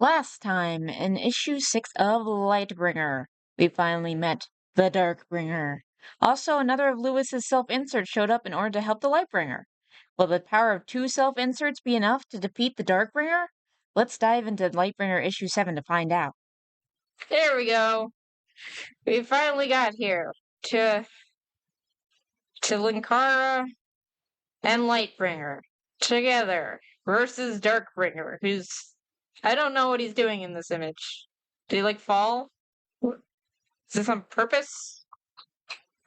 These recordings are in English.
Last time, in issue 6 of Lightbringer, we finally met the Darkbringer. Also, another of Lewis's self-inserts showed up in order to help the Lightbringer. Will the power of 2 self-inserts be enough to defeat the Darkbringer? Let's dive into Lightbringer issue 7 to find out. There we go. We finally got here to Linkara and Lightbringer together versus Darkbringer, who's I don't know what he's doing in this image. Did he like fall? Is this on purpose?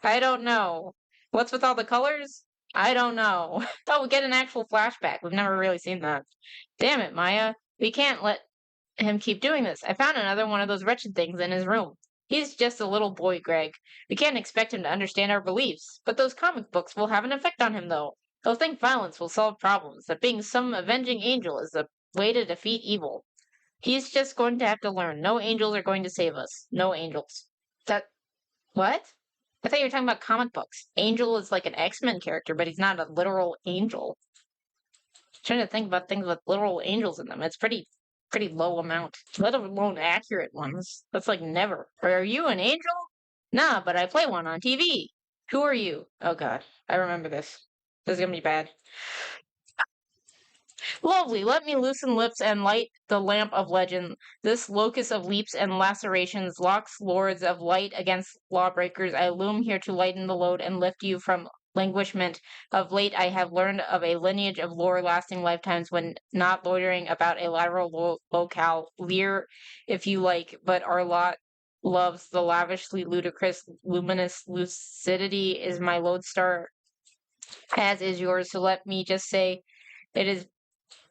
I don't know. What's with all the colors? I don't know. Oh, we get an actual flashback. We've never really seen that. Damn it, Maya. We can't let him keep doing this. I found another one of those wretched things in his room. He's just a little boy, Greg. We can't expect him to understand our beliefs. But those comic books will have an effect on him, though. They'll think violence will solve problems, that being some avenging angel is the way to defeat evil. He's just going to have to learn. No angels are going to save us. No angels. That. What? I thought you were talking about comic books. Angel is like an X-Men character, but he's not a literal angel. Trying to think about things with literal angels in them. It's pretty low amount. Let alone accurate ones. That's like never. Are you an angel? Nah, but I play one on TV. Who are you? Oh god. I remember this. This is gonna be bad. Lovely, let me loosen lips and light the lamp of legend. This locus of leaps and lacerations locks lords of light against lawbreakers. I loom here to lighten the load and lift you from languishment. Of late I have learned of a lineage of lore lasting lifetimes when not loitering about a lateral locale. Leer if you like, but our lot loves the lavishly ludicrous luminous lucidity is my lodestar, as is yours. So let me just say it is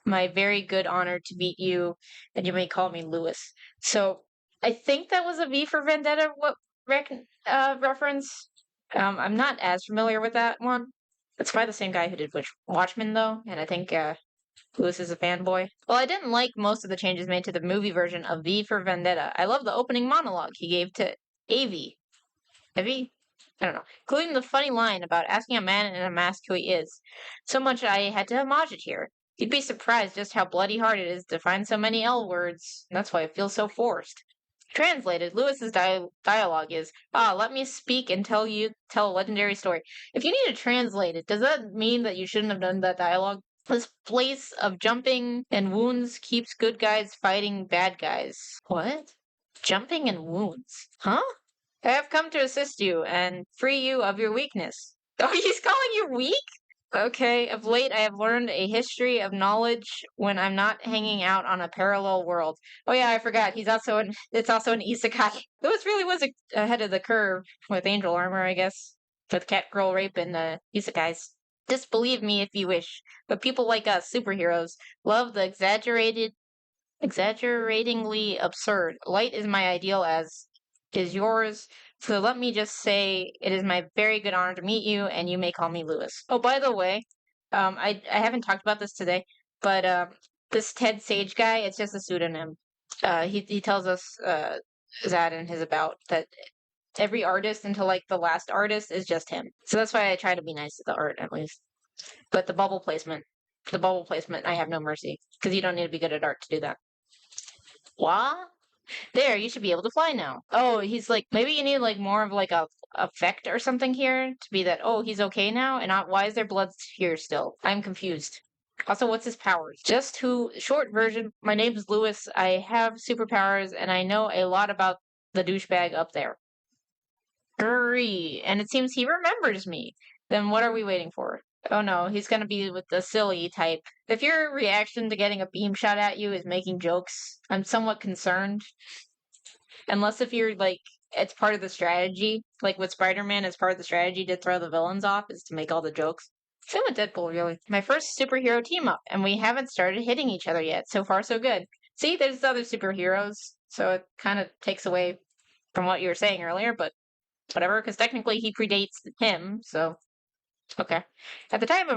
my very good honor to meet you, and you may call me Lewis. So I think that was a V for Vendetta reference. I'm not as familiar with that one. It's by the same guy who did Watchmen, though, and I think Lewis is a fanboy. Well, I didn't like most of the changes made to the movie version of V for Vendetta. I love the opening monologue he gave to Avi. Avi? I don't know. Including the funny line about asking a man in a mask who he is. So much I had to homage it here. You'd be surprised just how bloody hard it is to find so many L words. That's why it feels so forced. Translated, Lewis's dialogue is, let me speak and tell a legendary story. If you need to translate it, does that mean that you shouldn't have done that dialogue? This place of jumping and wounds keeps good guys fighting bad guys. What? Jumping and wounds? Huh? I have come to assist you and free you of your weakness. Oh, he's calling you weak? Okay, of late I have learned a history of knowledge when I'm not hanging out on a parallel world. Oh yeah, I forgot. It's also an isekai. Lewis really was ahead of the curve with angel armor, I guess. With cat girl rape and isekais. Disbelieve me if you wish, but people like us, superheroes, love the exaggeratingly absurd. Light is my ideal as is yours. So let me just say it is my very good honor to meet you, and you may call me Lewis. Oh, by the way, I haven't talked about this today, but this Ted Sage guy, it's just a pseudonym. He tells us that in his about that every artist until like the last artist is just him. So that's why I try to be nice to the art at least. But the bubble placement, I have no mercy because you don't need to be good at art to do that. What? There, you should be able to fly now. Oh, he's like, maybe you need like more of like a effect or something here to be that, oh, he's okay now, and not, why is there blood here still? I'm confused. Also, what's his powers? Short version, my name's Lewis, I have superpowers, and I know a lot about the douchebag up there. Grrree, and it seems he remembers me. Then what are we waiting for? Oh no, he's gonna be with the silly type. If your reaction to getting a beam shot at you is making jokes, I'm somewhat concerned. Unless if you're like, it's part of the strategy. Like with Spider-Man, it's part of the strategy to throw the villains off is to make all the jokes. Same with Deadpool, really. My first superhero team up, and we haven't started hitting each other yet. So far, so good. See, there's other superheroes, so it kind of takes away from what you were saying earlier, but whatever, because technically he predates him, so okay. At the time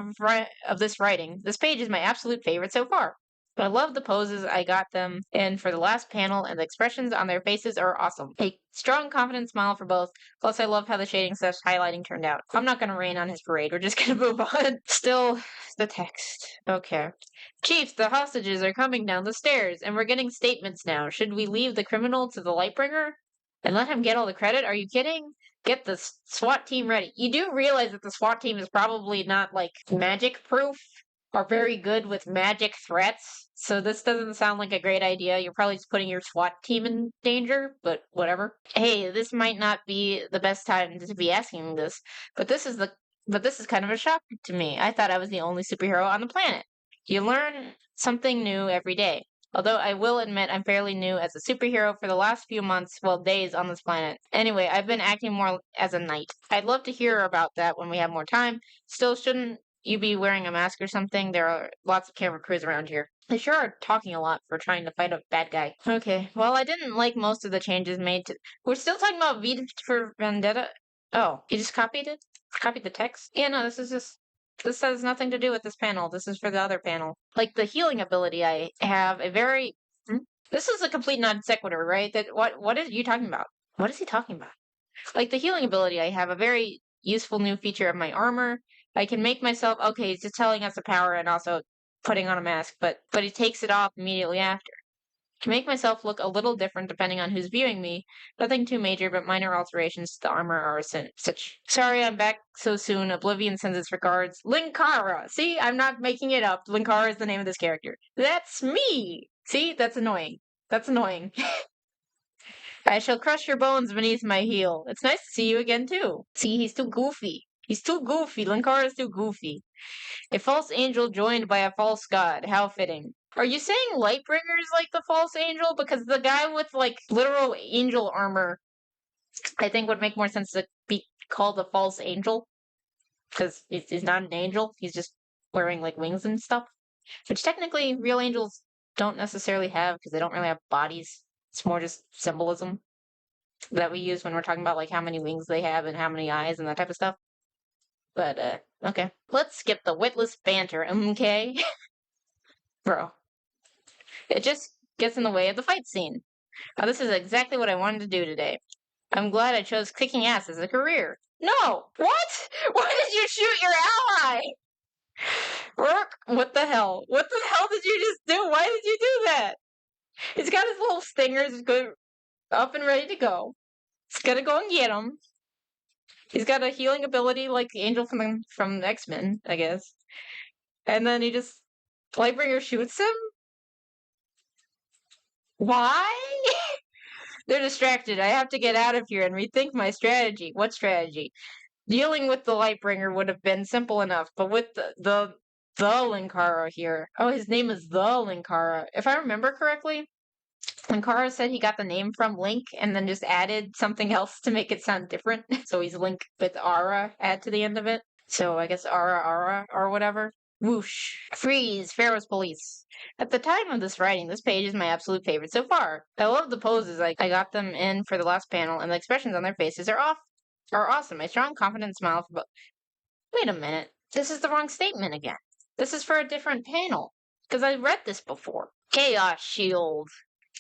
of this writing, this page is my absolute favorite so far. But I love the poses I got them in for the last panel, and the expressions on their faces are awesome. A strong, confident smile for both. Plus, I love how the shading / highlighting turned out. I'm not gonna rain on his parade. We're just gonna move on. Still, the text. Okay. Chiefs, the hostages are coming down the stairs, and we're getting statements now. Should we leave the criminal to the Lightbringer and let him get all the credit? Are you kidding? Get the SWAT team ready. You do realize that the SWAT team is probably not like magic proof or very good with magic threats. So this doesn't sound like a great idea. You're probably just putting your SWAT team in danger, but whatever. Hey, this might not be the best time to be asking this, but this is kind of a shock to me. I thought I was the only superhero on the planet. You learn something new every day. Although I will admit I'm fairly new as a superhero for the last few months, well, days on this planet. Anyway, I've been acting more as a knight. I'd love to hear about that when we have more time. Still, shouldn't you be wearing a mask or something? There are lots of camera crews around here. They sure are talking a lot for trying to fight a bad guy. Okay, well, I didn't like most of the changes made to... We're still talking about V for Vendetta? Oh, you just copied it? Copied the text? Yeah, no, this has nothing to do with this panel. This is for the other panel. Like the healing ability, I have a very... This is a complete non sequitur, right? That what is you talking about? What is he talking about? Like the healing ability, I have a very useful new feature of my armor. I can make myself okay. He's just telling us the power and also putting on a mask, but he takes it off immediately after. To make myself look a little different depending on who's viewing me. Nothing too major, but minor alterations to the armor are such. Sorry I'm back so soon. Oblivion sends its regards. Linkara! See, I'm not making it up. Linkara is the name of this character. That's me! See, that's annoying. That's annoying. I shall crush your bones beneath my heel. It's nice to see you again, too. See, he's too goofy. He's too goofy. Linkara is too goofy. A false angel joined by a false god. How fitting. Are you saying Lightbringer is like the false angel? Because the guy with, like, literal angel armor, I think would make more sense to be called a false angel. Because he's not an angel. He's just wearing, like, wings and stuff. Which technically real angels don't necessarily have, because they don't really have bodies. It's more just symbolism that we use when we're talking about, like, how many wings they have and how many eyes and that type of stuff. But, okay. Let's skip the witless banter, okay? Bro. It just gets in the way of the fight scene. Now, this is exactly what I wanted to do today. I'm glad I chose kicking ass as a career. No! What? Why did you shoot your ally? Rourke, what the hell? What the hell did you just do? Why did you do that? He's got his little stingers good, up and ready to go. He's gonna go and get him. He's got a healing ability like the angel from X-Men, I guess. And then he just... Lightbringer shoots him? Why? They're distracted. I have to get out of here and rethink my strategy. What strategy? Dealing with the Lightbringer would have been simple enough, but with the Linkara here. Oh, his name is the Linkara. If I remember correctly, Linkara said he got the name from Link and then just added something else to make it sound different. So he's Link with Ara add to the end of it. So I guess Ara or whatever. Whoosh. Freeze! Pharaoh's police. At the time of this writing, this page is my absolute favorite so far. I love the poses. I got them in for the last panel, and the expressions on their faces are awesome. A strong, confident smile for both. Wait a minute. This is the wrong statement again. This is for a different panel. Because I read this before. Chaos Shield.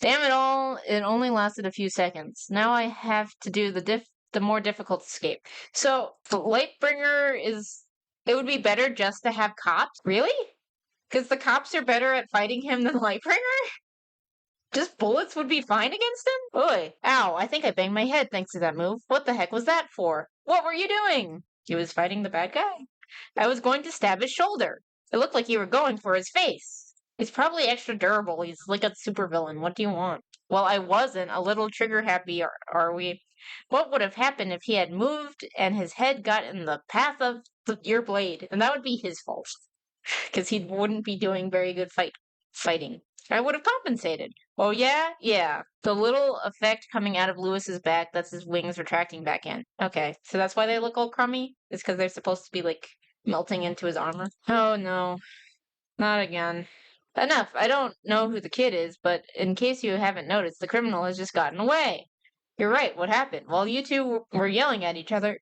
Damn it all, it only lasted a few seconds. Now I have to do the more difficult escape. So, Lightbringer is... It would be better just to have cops? Really? Because the cops are better at fighting him than Lightbringer? Just bullets would be fine against him? Oi. Ow, I think I banged my head thanks to that move. What the heck was that for? What were you doing? He was fighting the bad guy. I was going to stab his shoulder. It looked like you were going for his face. He's probably extra durable. He's like a supervillain. What do you want? Well, I wasn't. A little trigger happy, are we? What would have happened if he had moved and his head got in the path of your blade? And that would be his fault. Because he wouldn't be doing very good fighting. I would have compensated. Oh, yeah? Yeah. The little effect coming out of Lewis's back, that's his wings retracting back in. Okay, so that's why they look all crummy? It's because they're supposed to be, like, melting into his armor? Oh, no. Not again. Enough. I don't know who the kid is, but in case you haven't noticed, the criminal has just gotten away. You're right. What happened? While you two were yelling at each other,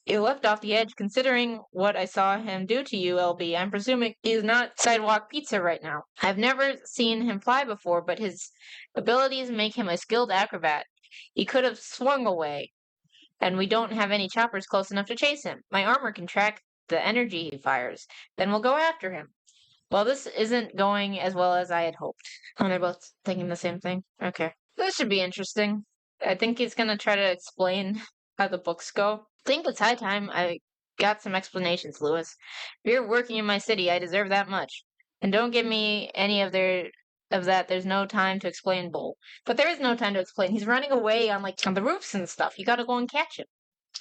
You left off the edge. Considering what I saw him do to you, LB, I'm presuming he is not sidewalk pizza right now. I've never seen him fly before, but his abilities make him a skilled acrobat. He could have swung away, and we don't have any choppers close enough to chase him. My armor can track the energy he fires. Then we'll go after him. Well, this isn't going as well as I had hoped. Oh, they're both thinking the same thing. Okay. This should be interesting. I think he's gonna try to explain how the books go. I think it's high time I got some explanations, Lewis. If you're working in my city, I deserve that much. And don't give me any of that. There's no time to explain, Bull. But there is no time to explain. He's running away on on the roofs and stuff. You gotta go and catch him.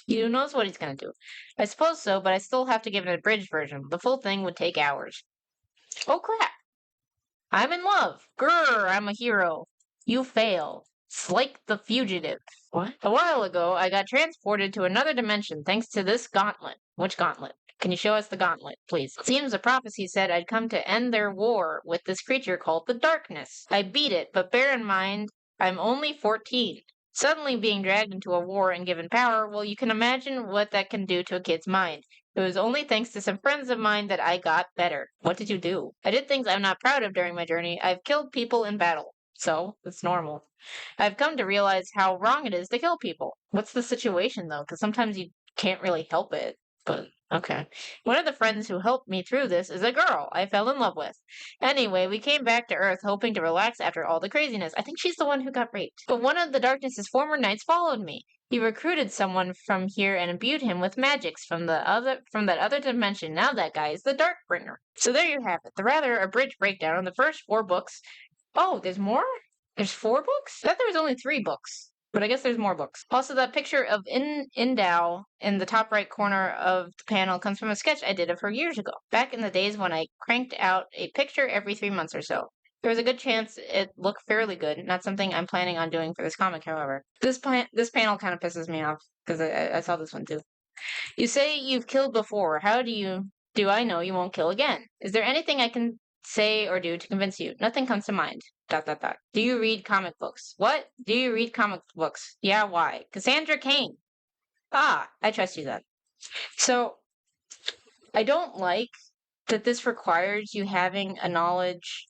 Who knows what he's gonna do? I suppose so, but I still have to give an abridged version. The full thing would take hours. Oh crap! I'm in love. Grr, I'm a hero. You fail. Slake the fugitive. What? A while ago, I got transported to another dimension thanks to this gauntlet. Which gauntlet? Can you show us the gauntlet, please? It seems a prophecy said I'd come to end their war with this creature called the Darkness. I beat it, but bear in mind, I'm only 14. Suddenly being dragged into a war and given power, well, you can imagine what that can do to a kid's mind. It was only thanks to some friends of mine that I got better. What did you do? I did things I'm not proud of during my journey. I've killed people in battle. So, it's normal. I've come to realize how wrong it is to kill people. What's the situation, though? Because sometimes you can't really help it. But, okay. One of the friends who helped me through this is a girl I fell in love with. Anyway, we came back to Earth hoping to relax after all the craziness. I think she's the one who got raped. But one of the Darkness's former knights followed me. He recruited someone from here and imbued him with magics from that other dimension. Now that guy is the Darkbringer. So there you have it. The rather abridged breakdown of the first 4 books. Oh, there's more? There's 4 books? I thought there was only 3 books. But I guess there's more books. Also, that picture of Indao in the top right corner of the panel comes from a sketch I did of her years ago, back in the days when I cranked out a picture every 3 months or so. There was a good chance it looked fairly good, not something I'm planning on doing for this comic, however. This panel kind of pisses me off, because I saw this one too. You say you've killed before. How do I know you won't kill again? Is there anything I can say or do to convince you? Nothing comes to mind. ... Do you read comic books? What? Do you read comic books? Yeah, why? Cassandra Cain. Ah, I trust you then. So, I don't like that this requires you having a knowledge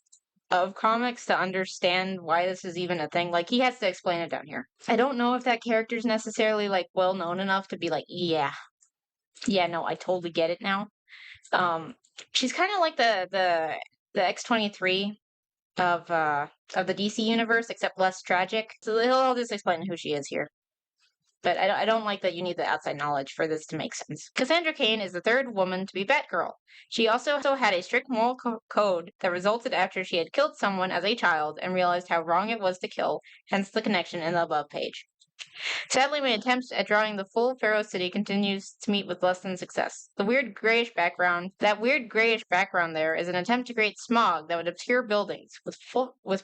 of comics to understand why this is even a thing. Like, he has to explain it down here. I don't know if that character's necessarily, like, well known enough to be like, yeah, no, I totally get it now. She's kind of like the X-23 of the DC universe, except less tragic. So he'll just explain who she is here. But I don't like that you need the outside knowledge for this to make sense. Cassandra Cain is the 3rd woman to be Batgirl. She also had a strict moral code that resulted after she had killed someone as a child and realized how wrong it was to kill, hence the connection in the above page. Sadly, my attempts at drawing the full Pharaoh city continues to meet with less than success. That weird grayish background there is an attempt to create smog that would obscure buildings with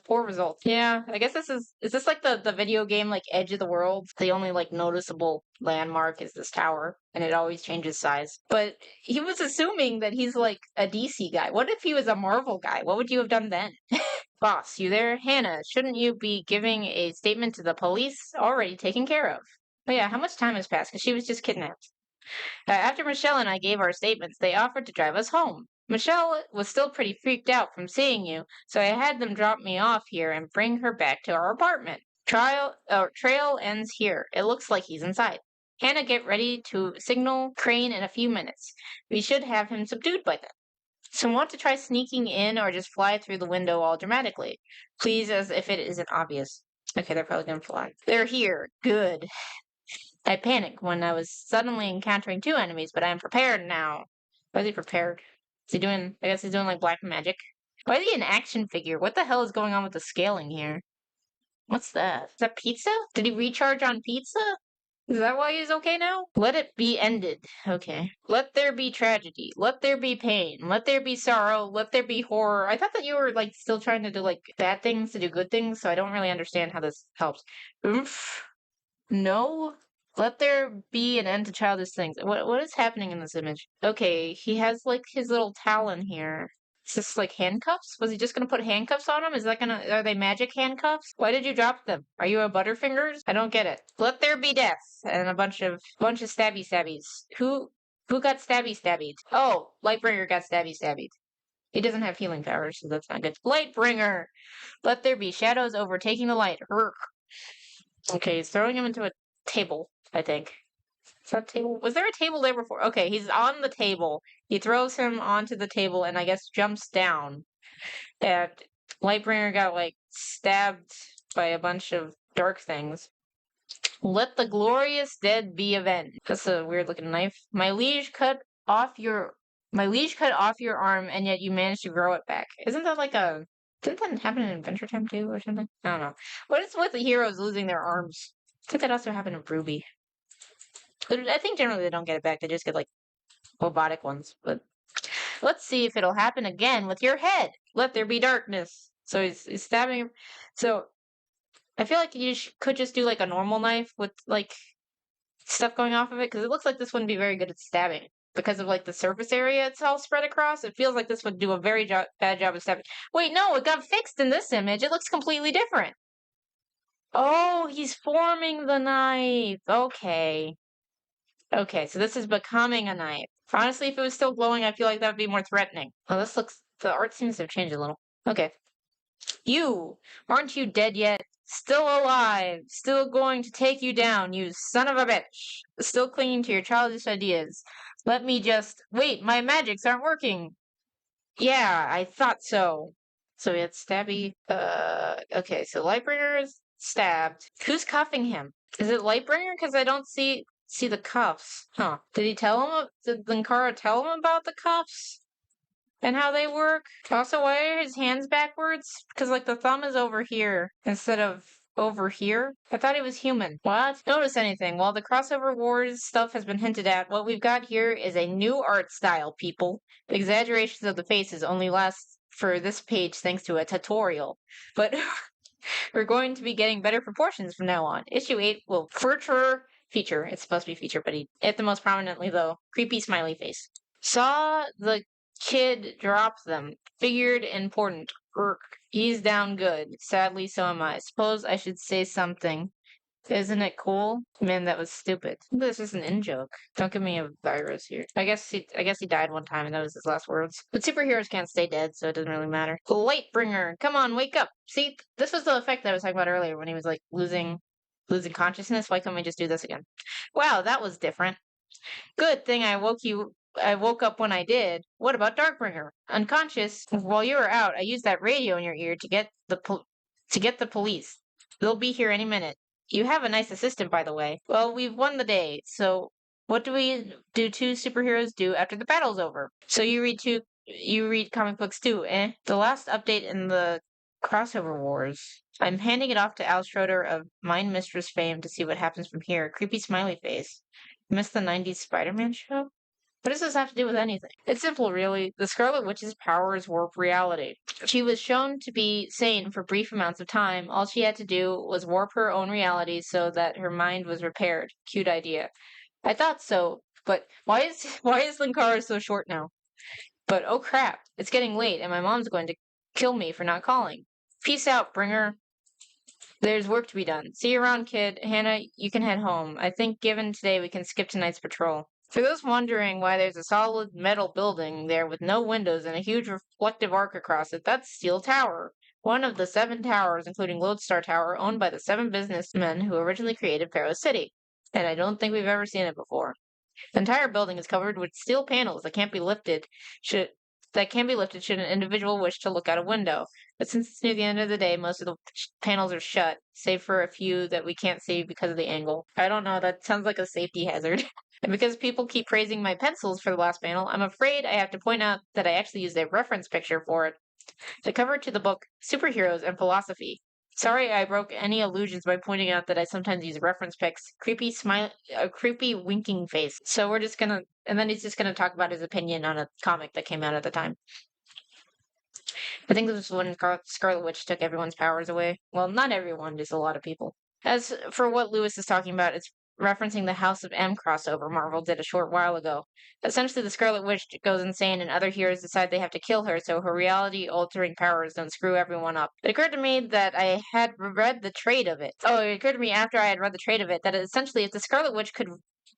poor results. Yeah, I guess is this like the video game like Edge of the World? The only like noticeable landmark is this tower, and it always changes size. But he was assuming that he's like a DC guy. What if he was a Marvel guy? What would you have done then? Boss, you there? Hannah, shouldn't you be giving a statement to the police? Already taken care of. Oh yeah, how much time has passed? Because she was just kidnapped. After Michelle and I gave our statements, they offered to drive us home. Michelle was still pretty freaked out from seeing you, so I had them drop me off here and bring her back to our apartment. Trail ends here. It looks like he's inside. Hannah, get ready to signal Crane in a few minutes. We should have him subdued by then. So want to try sneaking in or just fly through the window all dramatically? Please, as if it isn't obvious. Okay, they're probably gonna fly. They're here. Good. I panicked when I was suddenly encountering 2 enemies, but I am prepared now. Why is he prepared? I guess he's doing like black magic. Why is he an action figure? What the hell is going on with the scaling here? What's that? Is that pizza? Did he recharge on pizza? Is that why he's okay now? Let it be ended. Okay. Let there be tragedy. Let there be pain. Let there be sorrow. Let there be horror. I thought that you were like still trying to do like bad things to do good things, so I don't really understand how this helps. Oomph. No. Let there be an end to childish things. What is happening in this image? Okay, he has like his little talon here. Is this like handcuffs? Was he just gonna put handcuffs on him? Are they magic handcuffs? Why did you drop them? Are you a Butterfingers? I don't get it. Let there be death and a bunch of stabby stabbies. Who got stabby stabbied? Oh, Lightbringer got stabby stabbied. He doesn't have healing powers, so that's not good. Lightbringer! Let there be shadows overtaking the light. Urgh. Okay, he's throwing him into a table, I think. Is that a table? Was there a table there before? Okay, he's on the table. He throws him onto the table and I guess jumps down. And Lightbringer got like stabbed by a bunch of dark things. Let the glorious dead be avenged. That's a weird looking knife. My liege cut off your arm and yet you managed to grow it back. Isn't that like a didn't that happen in Adventure Time too or something? I don't know. What is with the heroes losing their arms? I think that also happened in Ruby. But I think generally they don't get it back. They just get like robotic ones. But let's see if it'll happen again with your head. Let there be darkness. So he's stabbing him. So I feel like you could just do like a normal knife with like stuff going off of it because it looks like this wouldn't be very good at stabbing because of like the surface area it's all spread across. It feels like this would do a very bad job of stabbing. Wait, no, it got fixed in this image. It looks completely different. Oh, he's forming the knife. Okay. Okay, so this is becoming a knife. Honestly, if it was still glowing, I feel like that would be more threatening. Oh, the art seems to have changed a little. Okay. You! Aren't you dead yet? Still alive! Still going to take you down, you son of a bitch! Still clinging to your childish ideas. Let me just. Wait, my magics aren't working! Yeah, I thought so. So we had Stabby. Okay, so Lightbringer is stabbed. Who's cuffing him? Is it Lightbringer? Because I don't see the cuffs. Huh. Did Linkara tell him about the cuffs? And how they work? Also, why are his hands backwards? Because, like, the thumb is over here instead of over here. I thought he was human. What? Notice anything. While the crossover wars stuff has been hinted at, what we've got here is a new art style, people. The exaggerations of the faces only last for this page thanks to a tutorial. But we're going to be getting better proportions from now on. Issue 8 will feature. It's supposed to be feature, but he hit the most prominently, though. Creepy smiley face. Saw the kid drop them. Figured important. Irk. He's down good. Sadly, so am I. Suppose I should say something. Isn't it cool? Man, that was stupid. This is an in-joke. Don't give me a virus here. I guess he died one time and that was his last words. But superheroes can't stay dead, so it doesn't really matter. Lightbringer, come on, wake up. See, this was the effect that I was talking about earlier when he was like losing consciousness. Why can't we just do this again? Wow, that was different. Good thing I woke up when I did. What about Darkbringer? Unconscious. While you were out, I used that radio in your ear to get the police. They'll be here any minute. You have a nice assistant, by the way. Well, we've won the day, so what do two superheroes do after the battle's over? So you read comic books too, eh? The last update in the crossover wars. I'm handing it off to Al Schroeder of Mind Mistress fame to see what happens from here. Creepy smiley face. Missed the 90s Spider-Man show? What does this have to do with anything? It's simple, really. The Scarlet Witch's powers warp reality. She was shown to be sane for brief amounts of time. All she had to do was warp her own reality so that her mind was repaired. Cute idea. I thought so, but why is Linkara so short now? But oh crap, it's getting late and my mom's going to kill me for not calling. Peace out, Bringer. There's work to be done. See you around, kid. Hannah, you can head home. I think given today we can skip tonight's patrol. For those wondering why there's a solid metal building there with no windows and a huge reflective arc across it, that's Steel Tower. One of the 7 towers, including Lodestar Tower, owned by the 7 businessmen who originally created Pharaoh City. And I don't think we've ever seen it before. The entire building is covered with steel panels that can't be lifted should an individual wish to look out a window. But since it's near the end of the day, most of the panels are shut, save for a few that we can't see because of the angle. I don't know, that sounds like a safety hazard. And because people keep praising my pencils for the last panel, I'm afraid I have to point out that I actually used a reference picture for it. The cover to the book, Superheroes and Philosophy. Sorry I broke any illusions by pointing out that I sometimes use reference pics. A creepy winking face. So we're just gonna, and then he's just gonna talk about his opinion on a comic that came out at the time. I think this was when Scarlet Witch took everyone's powers away. Well, not everyone, just a lot of people. As for what Lewis is talking about, it's referencing the House of M crossover Marvel did a short while ago. Essentially, the Scarlet Witch goes insane and other heroes decide they have to kill her so her reality-altering powers don't screw everyone up. It occurred to me that I had read the trade of it. Oh, it occurred to me after I had read the trade of it that essentially if the Scarlet Witch could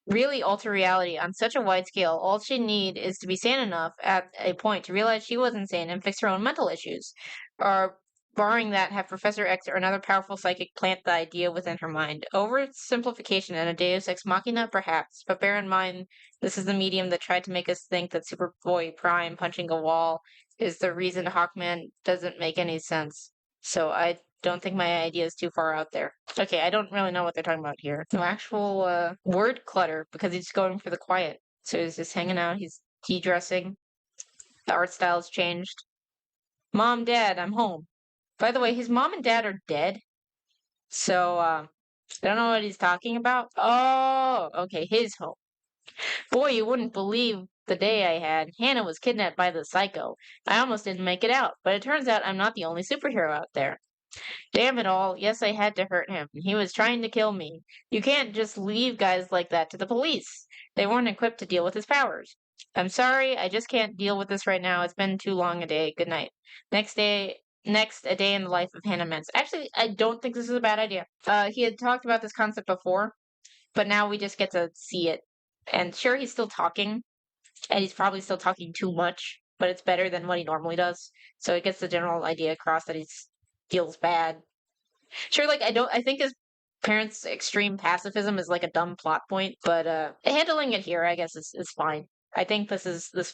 really alter reality on such a wide scale, all she'd need is to be sane enough at a point to realize she was insane and fix her own mental issues. Or barring that, have Professor X or another powerful psychic plant the idea within her mind. Oversimplification and a deus ex machina, perhaps, but bear in mind this is the medium that tried to make us think that Superboy Prime punching a wall is the reason Hawkman doesn't make any sense. So I don't think my idea is too far out there. Okay, I don't really know what they're talking about here. No actual word clutter because he's going for the quiet. So he's just hanging out, he's de-dressing. The art style's changed. Mom, Dad, I'm home. By the way, his mom and dad are dead. So, I don't know what he's talking about. Oh, okay, his home. Boy, you wouldn't believe the day I had. Hannah was kidnapped by the psycho. I almost didn't make it out, but it turns out I'm not the only superhero out there. Damn it all, yes, I had to hurt him. He was trying to kill me. You can't just leave guys like that to the police. They weren't equipped to deal with his powers. I'm sorry, I just can't deal with this right now. It's been too long a day. Good night. Next, a day in the life of Hannah Mintz. Actually, I don't think this is a bad idea. He had talked about this concept before, but now we just get to see it. And sure, he's still talking, and he's probably still talking too much, but it's better than what he normally does. So it gets the general idea across that he feels bad. Sure, like I think his parents' extreme pacifism is like a dumb plot point, but handling it here, I guess, is fine. I think this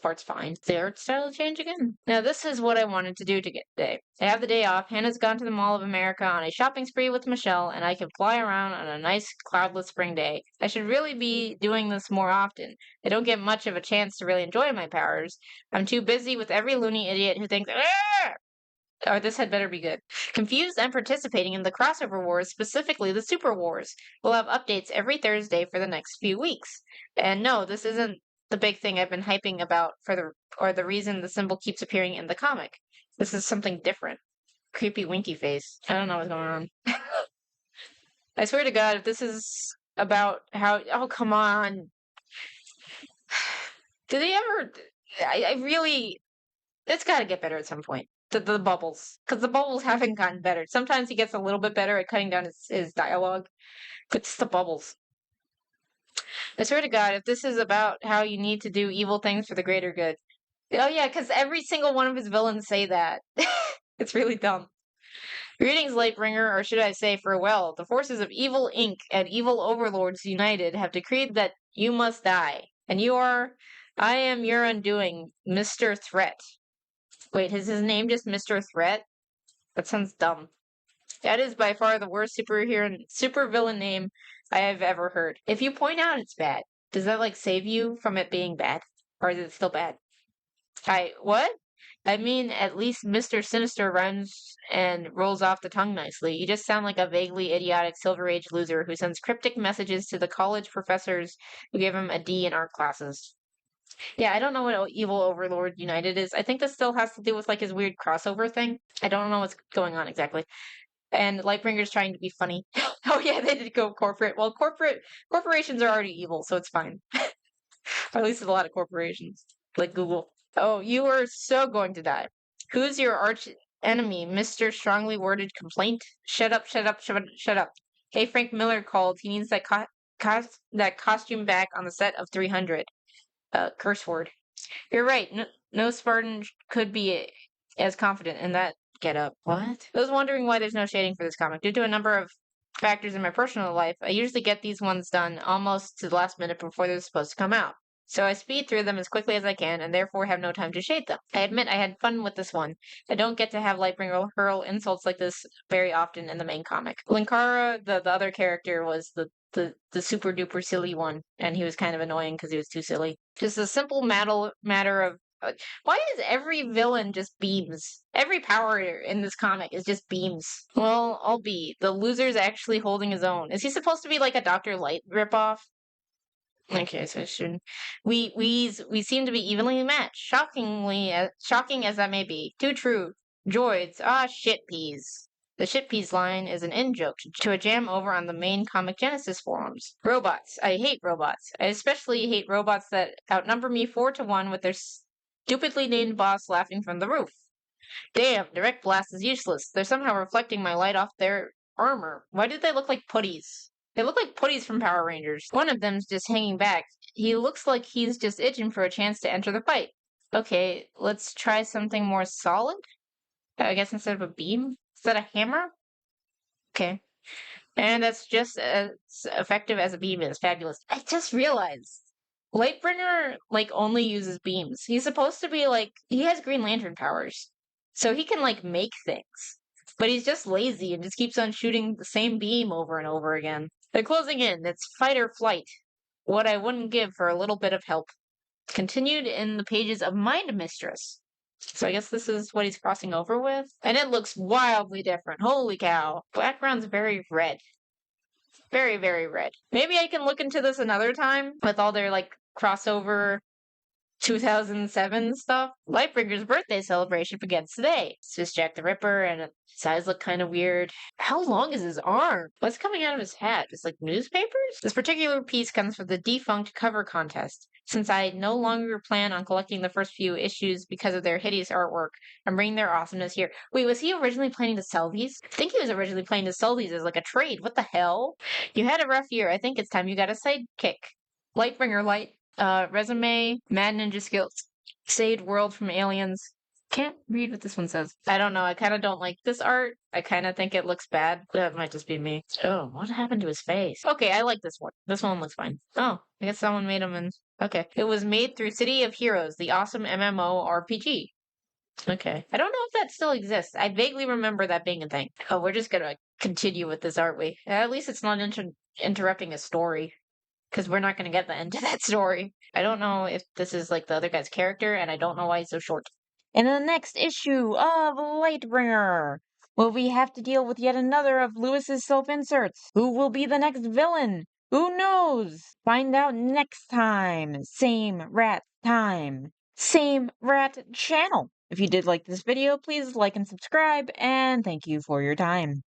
part's fine. The art style change again. Now this is what I wanted to do to get today. I have the day off. Hannah's gone to the Mall of America on a shopping spree with Michelle, and I can fly around on a nice cloudless spring day. I should really be doing this more often. I don't get much of a chance to really enjoy my powers. I'm too busy with every loony idiot who thinks, "Ah!" Or this had better be good. Confused and participating in the crossover wars, specifically the Super Wars. We'll have updates every Thursday for the next few weeks. And no, this isn't the big thing I've been hyping about or the reason the symbol keeps appearing in the comic. This is something different. Creepy winky face. I don't know what's going on. I swear to God, if this is about how oh come on. Do they ever I really it's gotta get better at some point. The bubbles. Because the bubbles haven't gotten better. Sometimes he gets a little bit better at cutting down his dialogue, but it's the bubbles. I swear to God, if this is about how you need to do evil things for the greater good. Oh, yeah, because every single one of his villains say that. It's really dumb. Greetings, Lightbringer, or should I say farewell. The forces of Evil Inc. and Evil Overlords United have decreed that you must die. And I am your undoing, Mr. Threat. Wait, is his name just Mr. Threat? That sounds dumb. That is by far the worst supervillain name I have ever heard. If you point out it's bad, does that like save you from it being bad? Or is it still bad? What? I mean, at least Mr. Sinister rhymes and rolls off the tongue nicely. You just sound like a vaguely idiotic Silver Age loser who sends cryptic messages to the college professors who give him a D in art classes. Yeah, I don't know what Evil Overlord United is. I think this still has to do with like his weird crossover thing. I don't know what's going on exactly. And Lightbringer's trying to be funny. Oh yeah, they did go corporate. Well, corporations are already evil, so it's fine. Or at least a lot of corporations, like Google. Oh, you are so going to die. Who's your arch enemy, Mr. Strongly Worded Complaint? Shut up, shut up, shut up. Hey, Frank Miller called. He needs that that costume back on the set of 300. Curse word. You're right. No Spartan could be as confident in that getup. What? I was wondering why there's no shading for this comic. Due to a number of factors in my personal life, I usually get these ones done almost to the last minute before they're supposed to come out. So I speed through them as quickly as I can and therefore have no time to shade them. I admit I had fun with this one. I don't get to have Lightbringer hurl insults like this very often in the main comic. Linkara, the other character, was the super duper silly one, and he was kind of annoying because he was too silly. Just a simple matter of why is every villain just beams? Every power in this comic is just beams. Well, I'll be. The loser's actually holding his own. Is he supposed to be like a Dr. Light ripoff? Okay, so I shouldn't. We seem to be evenly matched. Shocking as that may be. Too true. Droids. Ah, shit peas. The shitpeas line is an in-joke to a jam over on the main Comic Genesis forums. Robots. I hate robots. I especially hate robots that outnumber me 4-1 with their stupidly named boss laughing from the roof. Damn, direct blast is useless. They're somehow reflecting my light off their armor. Why do they look like putties? They look like putties from Power Rangers. One of them's just hanging back. He looks like he's just itching for a chance to enter the fight. Okay, let's try something more solid. I guess instead of a beam? Is that a hammer? Okay. And that's just as effective as a beam is. Fabulous. I just realized Lightbringer, like, only uses beams. He's supposed to be, like, he has Green Lantern powers. So he can, like, make things. But he's just lazy and just keeps on shooting the same beam over and over again. They're closing in. It's fight or flight. What I wouldn't give for a little bit of help. Continued in the pages of Mind Mistress. So I guess this is what he's crossing over with. And it looks wildly different. Holy cow. Background's very red. Very, very red. Maybe I can look into this another time with all their, like, crossover 2007 stuff. Lightbringer's birthday celebration begins today. It's just Jack the Ripper, and his eyes look kind of weird. How long is his arm? What's coming out of his hat? Just like newspapers? This particular piece comes from the defunct cover contest. Since I no longer plan on collecting the first few issues because of their hideous artwork, I'm bringing their awesomeness here. Wait, was he originally planning to sell these? I think he was originally planning to sell these as like a trade. What the hell? You had a rough year. I think it's time you got a sidekick. Lightbringer Light. Resume, Mad Ninja Skills, Saved World from Aliens. Can't read what this one says. I don't know. I kind of don't like this art. I kind of think it looks bad. That might just be me. Oh, what happened to his face? Okay, I like this one. This one looks fine. Oh, I guess someone made him in. Okay. It was made through City of Heroes, the awesome MMO RPG. Okay. I don't know if that still exists. I vaguely remember that being a thing. Oh, we're just gonna continue with this, aren't we? At least it's not interrupting a story. Because we're not going to get the end to that story. I don't know if this is like the other guy's character, and I don't know why he's so short. In the next issue of Lightbringer, will we have to deal with yet another of Lewis's self-inserts? Who will be the next villain? Who knows? Find out next time. Same rat time. Same rat channel. If you did like this video, please like and subscribe, and thank you for your time.